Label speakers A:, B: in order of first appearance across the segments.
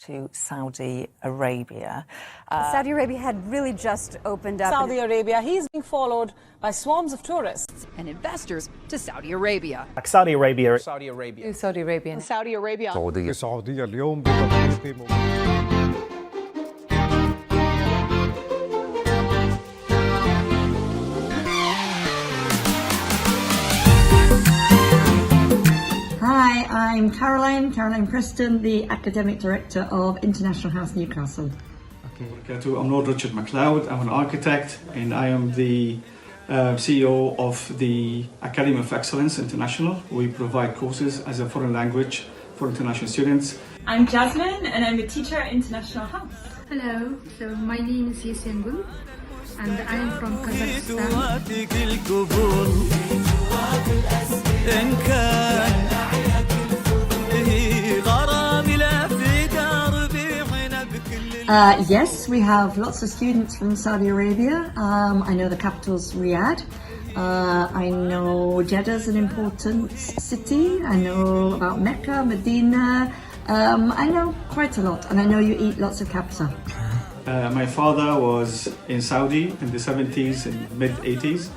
A: to Saudi Arabia.
B: Saudi Arabia had really just opened up.
C: Saudi Arabia, he's being followed by swarms of tourists
D: and investors to Saudi Arabia.
E: Saudi Arabia.
F: Saudi Arabia.
D: Saudi Arabia.
C: Saudi Arabia.
G: السعودية اليوم بتطبيق
H: Hi, I'm Caroline Preston, the Academic Director of International House Newcastle.
I: I'm Lord Richard MacLeod, I'm an architect and I am the CEO of the Academy of Excellence International. We provide courses as a foreign language for international students.
J: I'm Jasmine and I'm a teacher at International House.
K: Hello, so my name is Yesengul and I am from Kazakhstan.
H: Yes, we have lots of students from Saudi Arabia. I know the capital's Riyadh. I know Jeddah's an important city. I know about Mecca, Medina. I know quite a lot, and I know you eat lots of kabsa.
I: My father was in Saudi in the 70s and mid-80s.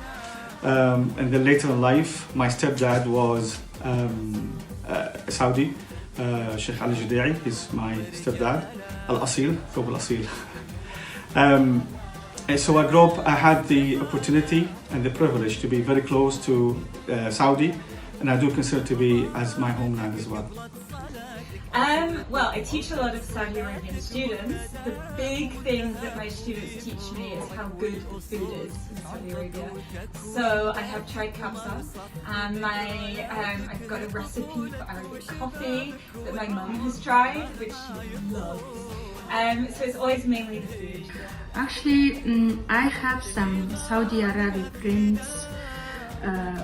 I: And then later in life, my stepdad was Saudi. Sheikh Ali Juda'i, he's my stepdad. Al-Asil, Fob Al-Asil. And so I grew up, I had the opportunity and the privilege to be very close to Saudi, and I do consider it to be as my homeland as well.
J: Well, I teach a lot of Saudi Arabian students. The big thing that my students teach me is how good the food is in Saudi Arabia. So I have tried kabsa, and I've got a recipe for Arabic coffee that my mum has tried, which she loves. So it's always mainly the food.
K: Actually, I have some Saudi Arabian friends.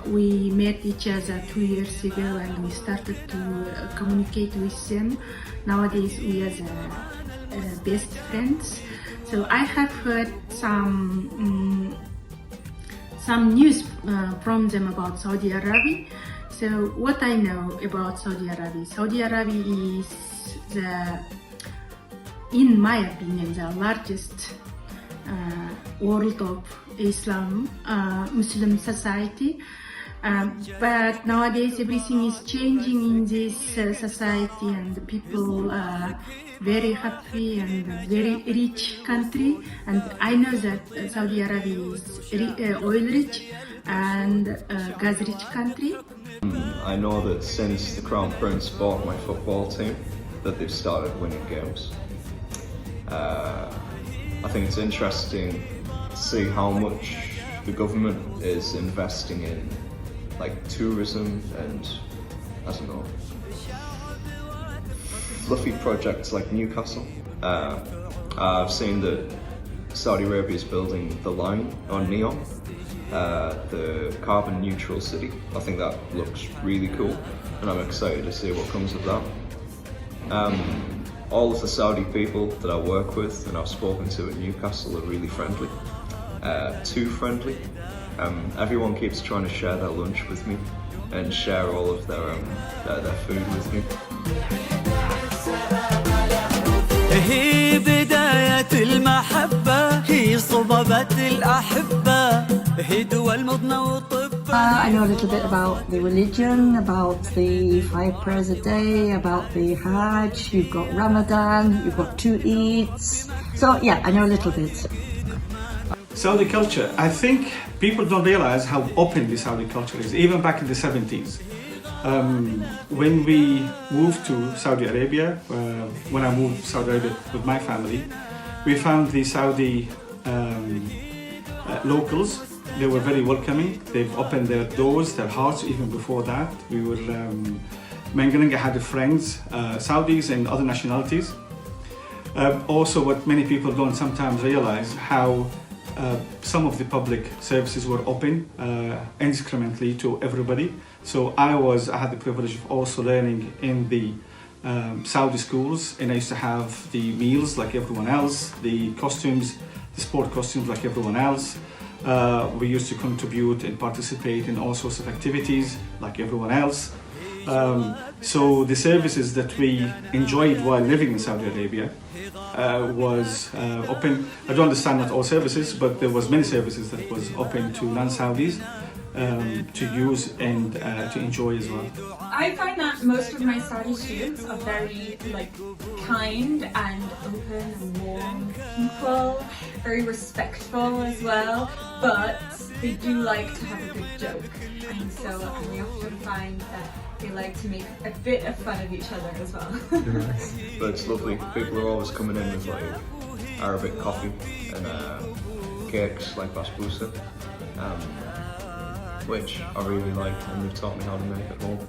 K: We met each other 2 years ago and we started to communicate with them. Nowadays we are the best friends. So I have heard some news from them about Saudi Arabia. So what I know about Saudi Arabia is in my opinion, the largest world of Islam, Muslim society. But nowadays everything is changing in this society and the people are very happy and very rich country. And I know that Saudi Arabia is oil rich and gas rich country.
L: I know that since the Crown Prince bought my football team, that they've started winning games. I think it's interesting to see how much the government is investing in like tourism and, I don't know, fluffy projects like Newcastle. I've seen that Saudi Arabia is building the line on Neom, the carbon neutral city. I think that looks really cool and I'm excited to see what comes of that. All of the Saudi people that I work with and I've spoken to at Newcastle are really friendly, too friendly. Everyone keeps trying to share their lunch with me and share all of their food with me.
M: هي بداية المحبة هي صبابة الأحبة هي دول مضنى وطب.
H: I know a little bit about the religion, about the 5 prayers a day, about the Hajj, you've got Ramadan, you've got 2 Eids. So yeah, I know a little bit.
I: Saudi culture, I think people don't realize how open the Saudi culture is, even back in the 70s. When we moved to Saudi Arabia, when I moved to Saudi Arabia with my family, we found the Saudi locals. They were very welcoming. They've opened their doors, their hearts, even before that. We were, Mengalinga had friends, Saudis and other nationalities. Also, what many people don't sometimes realize, how some of the public services were open indiscriminately to everybody. So I had the privilege of also learning in the Saudi schools, and I used to have the meals like everyone else, the costumes, the sport costumes like everyone else. We used to contribute and participate in all sorts of activities like everyone else. So the services that we enjoyed while living in Saudi Arabia was open. I don't understand not all services, but there was many services that was open to non-Saudis to use and to enjoy as well.
J: I find that most of my Saudi students are very kind and open and warm people, very respectful as well, but they do like to have a good joke, and so we often find that they like to make a bit of fun of each other as well.
L: But it's lovely. People are always coming in with Arabic coffee and cakes like basbousa, which I really like, and they've taught me how to make at home.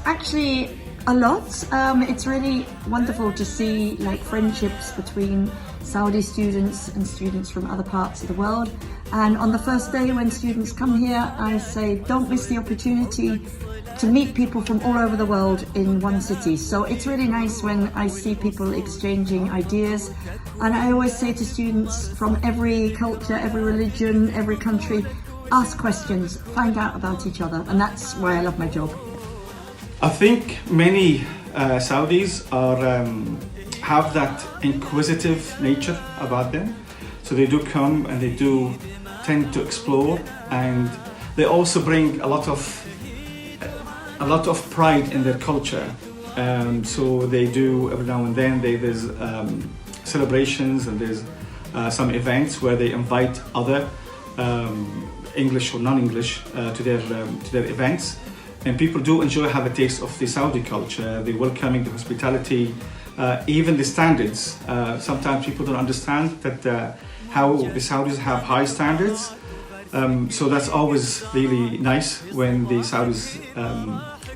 H: Actually, a lot. It's really wonderful to see friendships between Saudi students and students from other parts of the world. And on the first day when students come here, I say don't miss the opportunity to meet people from all over the world in one city. So it's really nice when I see people exchanging ideas. And I always say to students from every culture, every religion, every country, ask questions, find out about each other. And that's why I love my job.
I: I think many Saudis have that inquisitive nature about them. So they do come and they do tend to explore, and they also bring a lot of pride in their culture. So they do every now and then. There's celebrations and there's some events where they invite other English or non-English to their events. And people do enjoy have a taste of the Saudi culture, the welcoming, the hospitality, even the standards. Sometimes people don't understand that how the Saudis have high standards. So that's always really nice when the Saudis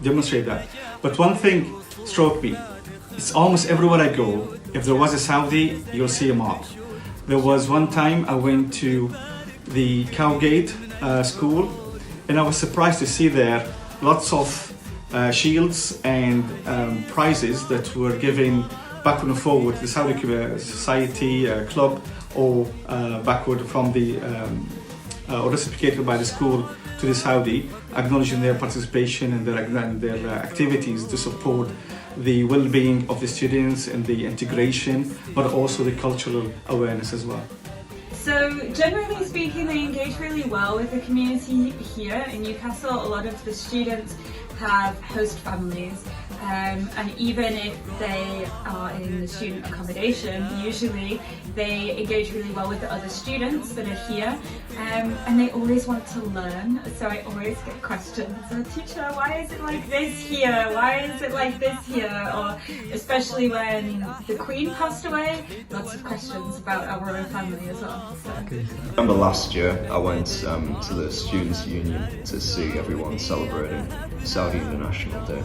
I: demonstrate that. But one thing struck me, it's almost everywhere I go, if there was a Saudi, you'll see a mob. There was one time I went to the Cowgate school, and I was surprised to see there lots of shields and prizes that were given backward and forward to the Saudi Society club, or backward from the or reciprocated by the school to the Saudi, acknowledging their participation and their activities to support the well-being of the students and the integration, but also the cultural awareness as well.
J: So generally speaking, they engage really well with the community here in Newcastle. A lot of the students have host families, and even if they are in the student accommodation, usually they engage really well with the other students that are here, and they always want to learn. So I always get questions, teacher, why is it like this here? Why is it like this here? Or especially when the Queen passed away, lots of questions about our royal family as well. So.
L: I remember last year I went to the Students' Union to see everyone celebrating Saudi International Day.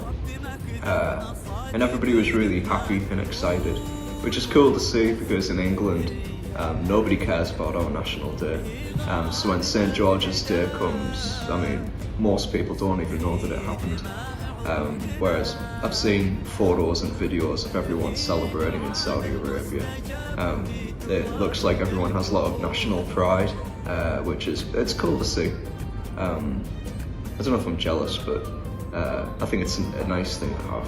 L: And everybody was really happy and excited, which is cool to see because in England nobody cares about our national day. So when St. George's Day comes, I mean, most people don't even know that it happened. Whereas I've seen photos and videos of everyone celebrating in Saudi Arabia. It looks like everyone has a lot of national pride, which is, it's cool to see. I don't know if I'm jealous, but I think it's a nice thing to have.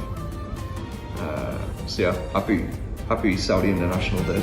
L: So yeah, happy Saudi International Day.